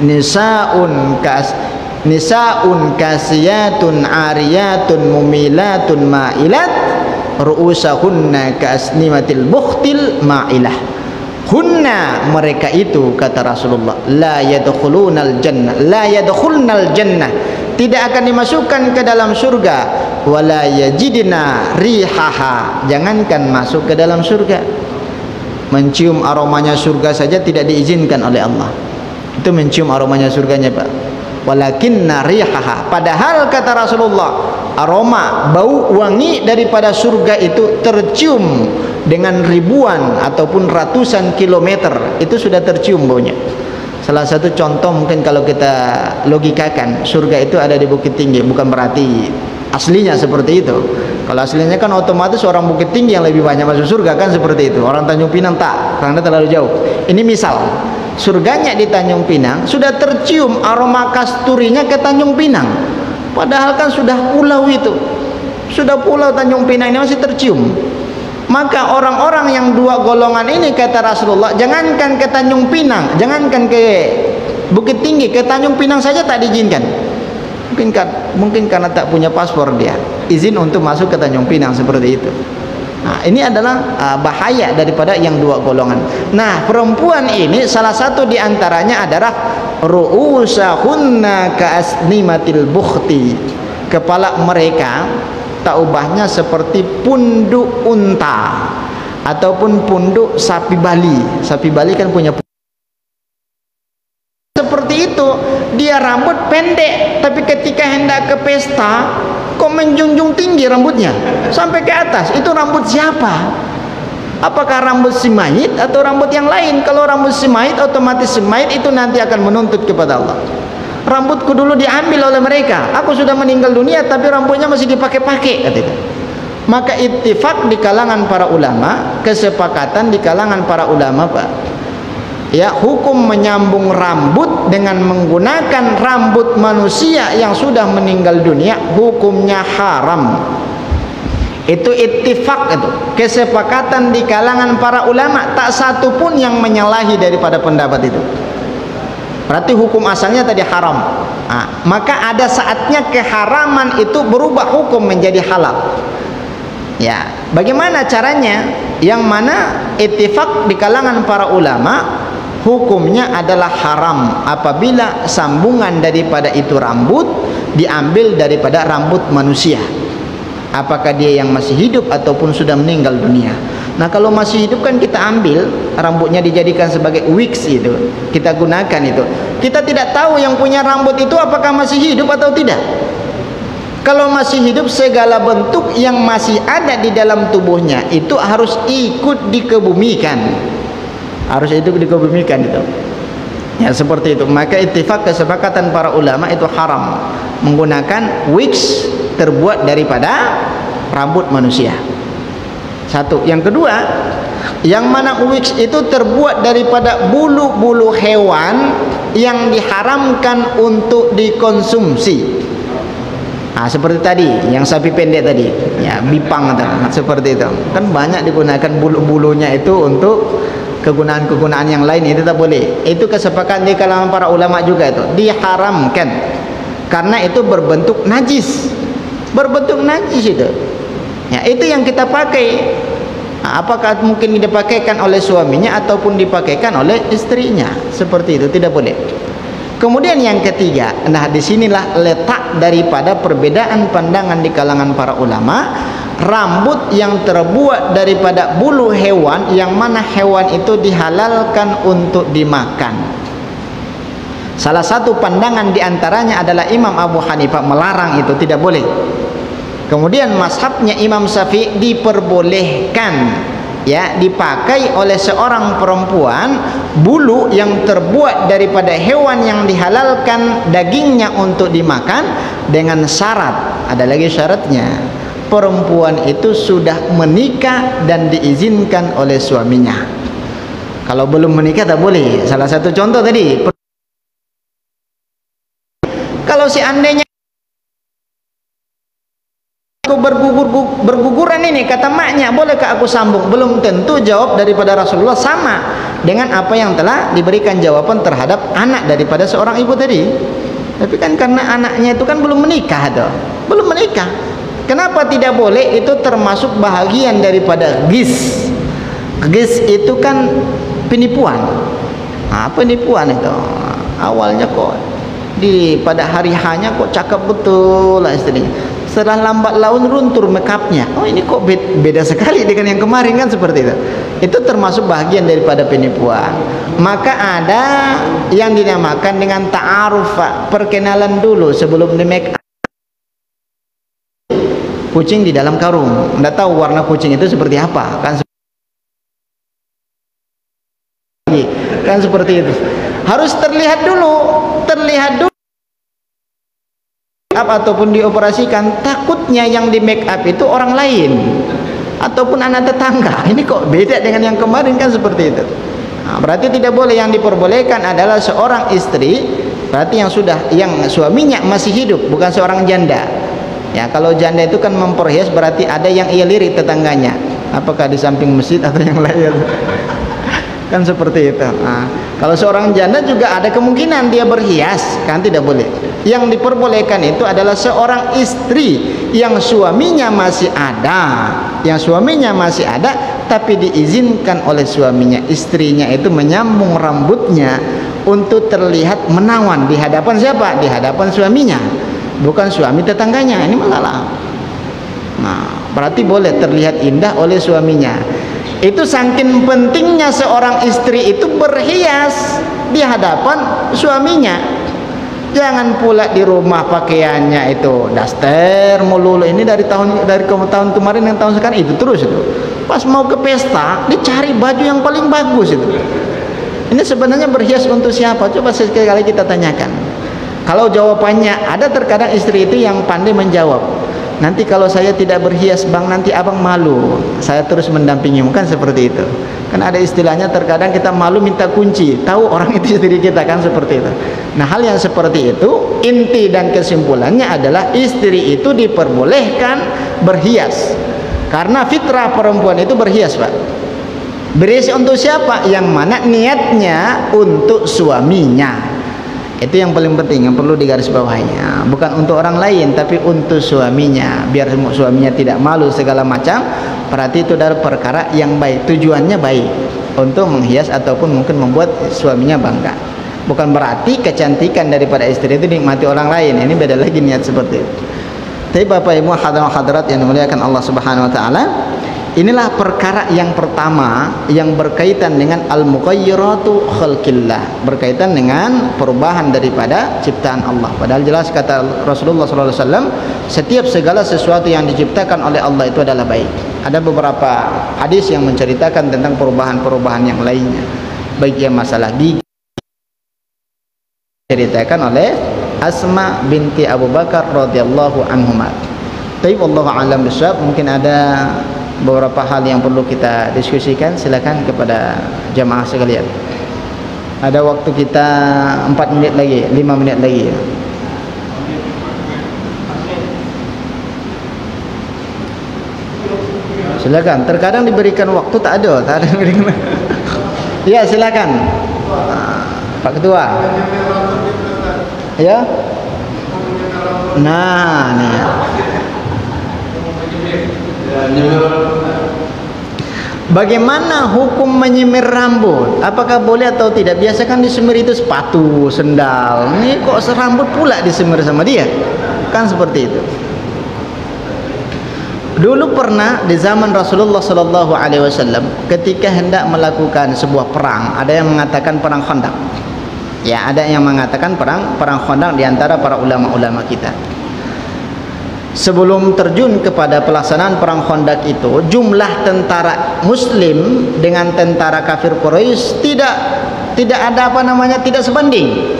Nisaun kasiyatun ariyatun mumilatun ma'ilat ru'usahunna kasnimatil bukhtil ma'ilah. Hunna, mereka itu, kata Rasulullah, la yadkhulunal jannah, tidak akan dimasukkan ke dalam surga, wala yajidna rihaha, jangankan masuk ke dalam surga, mencium aromanya surga saja tidak diizinkan oleh Allah. Itu mencium aromanya surganya, Pak. Walakinna rihaha, padahal kata Rasulullah, aroma, bau wangi daripada surga itu tercium dengan ribuan ataupun ratusan kilometer, itu sudah tercium baunya. Salah satu contoh mungkin kalau kita logikakan, surga itu ada di Bukit Tinggi, bukan berarti aslinya seperti itu. Kalau aslinya kan otomatis orang Bukit Tinggi yang lebih banyak masuk surga kan, seperti itu. Orang Tanjung Pinang tak, karena terlalu jauh. Ini misal surganya di Tanjung Pinang, sudah tercium aroma kasturinya ke Tanjung Pinang, padahal kan sudah pulau itu, sudah pulau Tanjung Pinang ini masih tercium. Maka orang-orang yang dua golongan ini, kata Rasulullah, jangankan ke Tanjung Pinang, jangankan ke Bukit Tinggi, ke Tanjung Pinang saja tak diizinkan. Mungkin karena tak punya paspor dia, izin untuk masuk ke Tanjung Pinang, seperti itu. Nah, ini adalah bahaya daripada yang dua golongan. Nah, perempuan ini salah satu di antaranya adalah ru'usahunna ka'asnimatil bukhti. Kepala mereka tak ubahnya seperti punduk unta ataupun punduk sapi Bali. Sapi Bali kan punya seperti itu. Dia rambut pendek, tapi ketika hendak ke pesta kok menjunjung tinggi rambutnya sampai ke atas. Itu rambut siapa? Apakah rambut si mayit atau rambut yang lain? Kalau rambut si mayit, otomatis si mayit itu nanti akan menuntut kepada Allah. Rambutku dulu diambil oleh mereka, aku sudah meninggal dunia tapi rambutnya masih dipakai-pakai, katanya. Maka ittifaq di kalangan para ulama, kesepakatan di kalangan para ulama, Pak, ya, hukum menyambung rambut dengan menggunakan rambut manusia yang sudah meninggal dunia hukumnya haram. Itu ittifaq, itu kesepakatan di kalangan para ulama, tak satu pun yang menyalahi daripada pendapat itu. Berarti hukum asalnya tadi haram. Nah, maka ada saatnya keharaman itu berubah hukum menjadi halal. Ya, bagaimana caranya? Yang mana ittifaq di kalangan para ulama hukumnya adalah haram apabila sambungan daripada itu rambut diambil daripada rambut manusia, apakah dia yang masih hidup ataupun sudah meninggal dunia. Nah, kalau masih hidup kan kita ambil rambutnya dijadikan sebagai wigs, itu kita gunakan. Itu kita tidak tahu yang punya rambut itu apakah masih hidup atau tidak. Kalau masih hidup, segala bentuk yang masih ada di dalam tubuhnya itu harus ikut dikebumikan, harus itu dikebumikan itu. Ya, seperti itu. Maka ittifaq kesepakatan para ulama itu haram menggunakan wigs terbuat daripada rambut manusia. Satu. Yang kedua, yang mana wigs itu terbuat daripada bulu-bulu hewan yang diharamkan untuk dikonsumsi. Nah, seperti tadi yang sapi pendek tadi, ya, bipang atau seperti itu. Kan banyak digunakan bulu-bulunya itu untuk kegunaan-kegunaan yang lain, itu tak boleh. Itu kesepakatan di kalangan para ulama juga, itu diharamkan karena itu berbentuk najis. Berbentuk najis itu. Ya, itu yang kita pakai. Nah, apakah mungkin dipakaikan oleh suaminya ataupun dipakaikan oleh istrinya? Seperti itu, tidak boleh. Kemudian yang ketiga, nah disinilah letak daripada perbedaan pandangan di kalangan para ulama. Rambut yang terbuat daripada bulu hewan, yang mana hewan itu dihalalkan untuk dimakan. Salah satu pandangan diantaranya adalah Imam Abu Hanifah melarang itu, tidak boleh. Kemudian mazhabnya Imam Syafi'i diperbolehkan, ya, dipakai oleh seorang perempuan bulu yang terbuat daripada hewan yang dihalalkan dagingnya untuk dimakan, dengan syarat, ada lagi syaratnya, perempuan itu sudah menikah dan diizinkan oleh suaminya. Kalau belum menikah tak boleh. Salah satu contoh tadi, kalau seandainya aku berguguran ini, kata maknya, bolehkah aku sambung? Belum tentu jawab daripada Rasulullah sama dengan apa yang telah diberikan jawaban terhadap anak daripada seorang ibu tadi. Tapi kan karena anaknya itu kan belum menikah, tuh, belum menikah. Kenapa tidak boleh? Itu termasuk bahagian daripada gis. Gis itu kan penipuan. Nah, penipuan itu awalnya kok pada hari hanya kok cakep betul lah istrinya. Setelah lambat laun runtur makeupnya. Oh, ini kok beda sekali dengan yang kemarin, kan seperti itu. Itu termasuk bahagian daripada penipuan. Maka ada yang dinamakan dengan ta'aruf, perkenalan dulu sebelum di make up. kucing di dalam karung. Anda tahu warna kucing itu seperti apa kan seperti itu. Harus terlihat dulu ataupun dioperasikan. Takutnya yang di make up itu orang lain ataupun anak tetangga. Ini kok beda dengan yang kemarin, kan seperti itu. Nah, berarti tidak boleh. Yang diperbolehkan adalah seorang istri, berarti yang suaminya masih hidup, bukan seorang janda. Ya, kalau janda itu kan memperhias, berarti ada yang ia lirik tetangganya, apakah di samping masjid atau yang lain. Kan seperti itu. Nah, kalau seorang janda juga ada kemungkinan dia berhias, kan tidak boleh. Yang diperbolehkan itu adalah seorang istri yang suaminya masih ada, tapi diizinkan oleh suaminya, istrinya itu menyambung rambutnya untuk terlihat menawan di hadapan siapa? Di hadapan suaminya, bukan suami tetangganya. Ini masalah. Nah, berarti boleh terlihat indah oleh suaminya. Itu saking pentingnya seorang istri itu berhias di hadapan suaminya. Jangan pula di rumah pakaiannya itu daster melulu. Ini dari tahun kemarin yang tahun sekarang itu terus itu. Pas mau ke pesta dicari baju yang paling bagus itu. Ini sebenarnya berhias untuk siapa? Coba sekali kita tanyakan. Kalau jawabannya ada, terkadang istri itu yang pandai menjawab. Nanti kalau saya tidak berhias bang, nanti abang malu. Saya terus mendampingi, bukan seperti itu. Kan ada istilahnya, terkadang kita malu minta kunci. Tahu orang itu istri kita, kan seperti itu. Nah, hal yang seperti itu, inti dan kesimpulannya adalah istri itu diperbolehkan berhias. Karena fitrah perempuan itu berhias, Pak. Berhias untuk siapa? Yang mana niatnya untuk suaminya. Itu yang paling penting, yang perlu digarisbawahinya. Bukan untuk orang lain, tapi untuk suaminya, biar suaminya tidak malu segala macam. Berarti itu adalah perkara yang baik, tujuannya baik untuk menghias ataupun mungkin membuat suaminya bangga. Bukan berarti kecantikan daripada istri itu dinikmati orang lain. Ini beda lagi niat seperti itu. Tapi Bapak Ibu hadirat yang dimuliakan Allah Subhanahu wa taala, inilah perkara yang pertama yang berkaitan dengan al-mughayyiratu khalqillah, berkaitan dengan perubahan daripada ciptaan Allah. Padahal jelas kata Rasulullah SAW, setiap segala sesuatu yang diciptakan oleh Allah itu adalah baik. Ada beberapa hadis yang menceritakan tentang perubahan-perubahan yang lainnya, baik yang masalah gigi diceritakan oleh Asma binti Abu Bakar radhiyallahu anhuma. Tapi wallahu a'lam bishawab. Mungkin ada beberapa hal yang perlu kita diskusikan. Silakan kepada jamaah sekalian. Ada waktu kita 4 menit lagi, 5 menit lagi. Silakan. Terkadang diberikan waktu tak ada diberikan. Ya, silakan. Pak Ketua. Ya. Nah, nih. Bagaimana hukum menyemir rambut? Apakah boleh atau tidak? Biasa kan disemir itu sepatu, sendal. Ini kok serambut pula disemir sama dia? Kan seperti itu. Dulu pernah di zaman Rasulullah sallallahu alaihi wasallam, ketika hendak melakukan sebuah perang, ada yang mengatakan perang Khandaq. Ya, ada yang mengatakan perang Khandaq di antara para ulama-ulama kita. Sebelum terjun kepada pelaksanaan perang Khandaq itu, jumlah tentara muslim dengan tentara kafir Quraisy tidak ada tidak sebanding.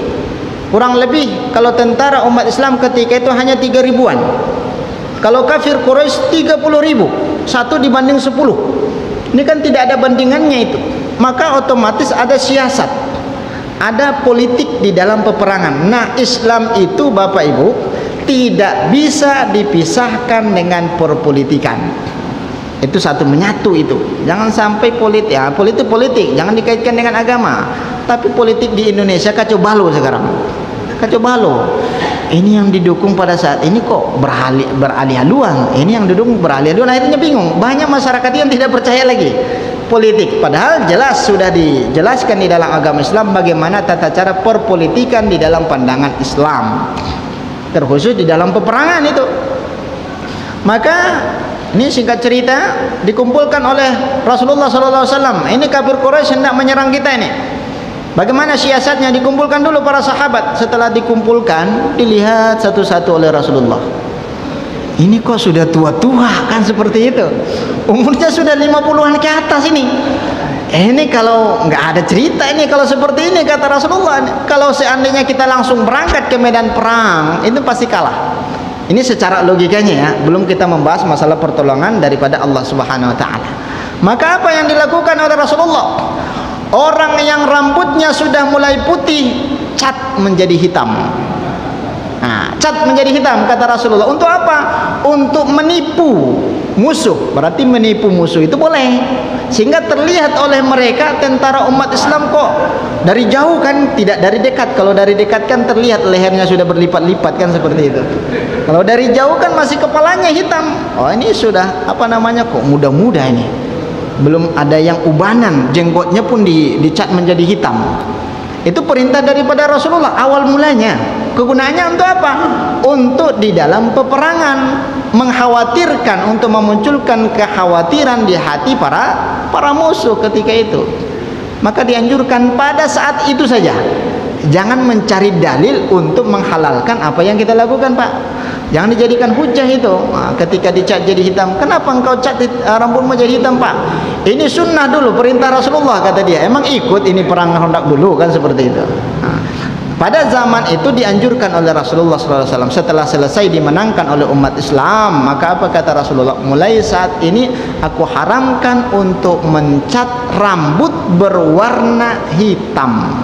Kurang lebih kalau tentara umat Islam ketika itu hanya 3 ribuan. Kalau kafir Quraisy 30 ribu, 1 dibanding 10. Ini kan tidak ada bandingannya itu. Maka otomatis ada siasat, ada politik di dalam peperangan. Nah, Islam itu Bapak Ibu tidak bisa dipisahkan dengan perpolitikan. Itu satu menyatu itu. Jangan sampai politik, ya politik, jangan dikaitkan dengan agama. Tapi politik di Indonesia kacau balau sekarang. Kacau balau. Ini yang didukung pada saat ini kok beralih haluan. Ini yang didukung beralih haluan, akhirnya bingung. Banyak masyarakat yang tidak percaya lagi politik. Padahal jelas sudah dijelaskan di dalam agama Islam bagaimana tata cara perpolitikan di dalam pandangan Islam, terkhusus di dalam peperangan itu. Maka ini singkat cerita dikumpulkan oleh Rasulullah SAW. Ini kafir Quraisy hendak menyerang kita ini. Bagaimana siasatnya? Dikumpulkan dulu para sahabat. Setelah dikumpulkan, dilihat satu-satu oleh Rasulullah. ini kok sudah tua-tua kan seperti itu, umurnya sudah 50-an ke atas ini. Ini kalau nggak ada cerita ini kalau seperti ini kata Rasulullah, kalau seandainya kita langsung berangkat ke medan perang itu pasti kalah. Ini secara logikanya ya, belum kita membahas masalah pertolongan daripada Allah Subhanahu wa taala. Maka apa yang dilakukan oleh Rasulullah? Orang yang rambutnya sudah mulai putih, cat menjadi hitam. Nah, cat menjadi hitam kata Rasulullah. Untuk apa? Untuk menipu musuh. Berarti menipu musuh itu boleh, sehingga terlihat oleh mereka tentara umat Islam kok dari jauh kan, tidak dari dekat. Kalau dari dekat kan terlihat lehernya sudah berlipat-lipat kan seperti itu. Kalau dari jauh kan masih kepalanya hitam. Oh ini sudah apa namanya, kok muda-muda ini, belum ada yang ubanan, jenggotnya pun dicat menjadi hitam. Itu perintah daripada Rasulullah awal mulanya. Kegunaannya untuk apa? Untuk di dalam peperangan, mengkhawatirkan, untuk memunculkan kekhawatiran di hati para musuh ketika itu. Maka dianjurkan pada saat itu saja. Jangan mencari dalil untuk menghalalkan apa yang kita lakukan, Pak. Jangan dijadikan hujah itu. Nah, ketika dicat jadi hitam, kenapa engkau cat rambutmu jadi hitam, Pak? Ini sunnah dulu, perintah Rasulullah kata dia. Emang ikut ini perang Khandaq dulu kan seperti itu. Nah, pada zaman itu dianjurkan oleh Rasulullah SAW. Setelah selesai dimenangkan oleh umat Islam, maka apa kata Rasulullah? Mulai saat ini aku haramkan untuk mencat rambut berwarna hitam.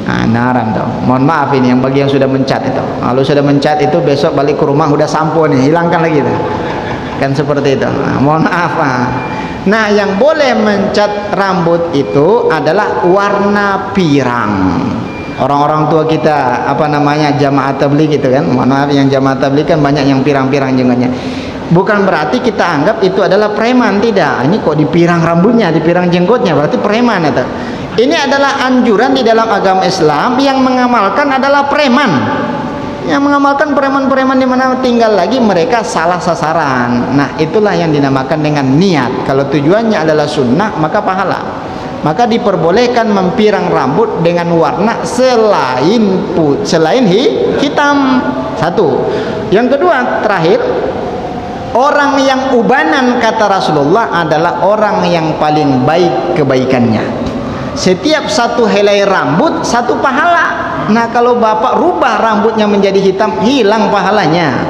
Nah, naran dong. Mohon maaf ini yang bagi yang sudah mencat itu. Kalau sudah mencat itu besok balik ke rumah udah sampo nih, hilangkan lagi tuh. Kan seperti itu. Nah, mohon maaf. Nah, yang boleh mencat rambut itu adalah warna pirang. Orang-orang tua kita apa namanya jamaah tabligh gitu kan. Mohon maaf, yang jamaah tabligh kan banyak yang pirang-pirang jenggotnya. Bukan berarti kita anggap itu adalah preman, tidak. Ini kok dipirang rambutnya, dipirang jenggotnya, berarti preman itu. Ini adalah anjuran di dalam agama Islam. Yang mengamalkan adalah preman. Yang mengamalkan preman-preman di mana tinggal lagi mereka salah sasaran. Nah, itulah yang dinamakan dengan niat. Kalau tujuannya adalah sunnah, maka pahala. Maka diperbolehkan mempirang rambut dengan warna selain hitam. Satu. Yang kedua, terakhir, orang yang ubanan kata Rasulullah adalah orang yang paling baik kebaikannya. Setiap satu helai rambut satu pahala. Nah, kalau bapak rubah rambutnya menjadi hitam, hilang pahalanya.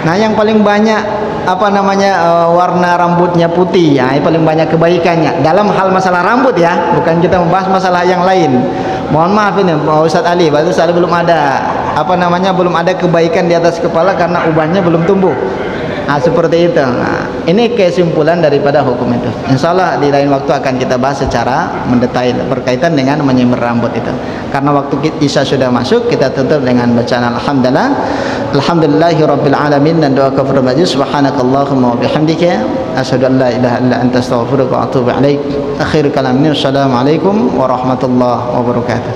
Nah, yang paling banyak apa namanya warna rambutnya putih ya, yang paling banyak kebaikannya dalam hal masalah rambut ya, bukan kita membahas masalah yang lain. Mohon maaf ini Pak Ustadz Ali, Pak Ustadz Ali belum ada apa namanya, belum ada kebaikan di atas kepala karena ubannya belum tumbuh. Nah, seperti itu. Nah, ini kesimpulan daripada hukum itu. Insya Allah di lain waktu akan kita bahas secara mendetail berkaitan dengan menyemir rambut itu. Karena waktu Isya sudah masuk, kita tutup dengan bacaan alhamdulillah. Alhamdulillahirabbil alamin, dan doa kafaratul majlis. Subhanakallahumma wa bihamdika asyhadu an la ilaha illa anta astaghfiruka wa atubu ilaik. Akhir kalam ini, assalamualaikum warahmatullahi wabarakatuh.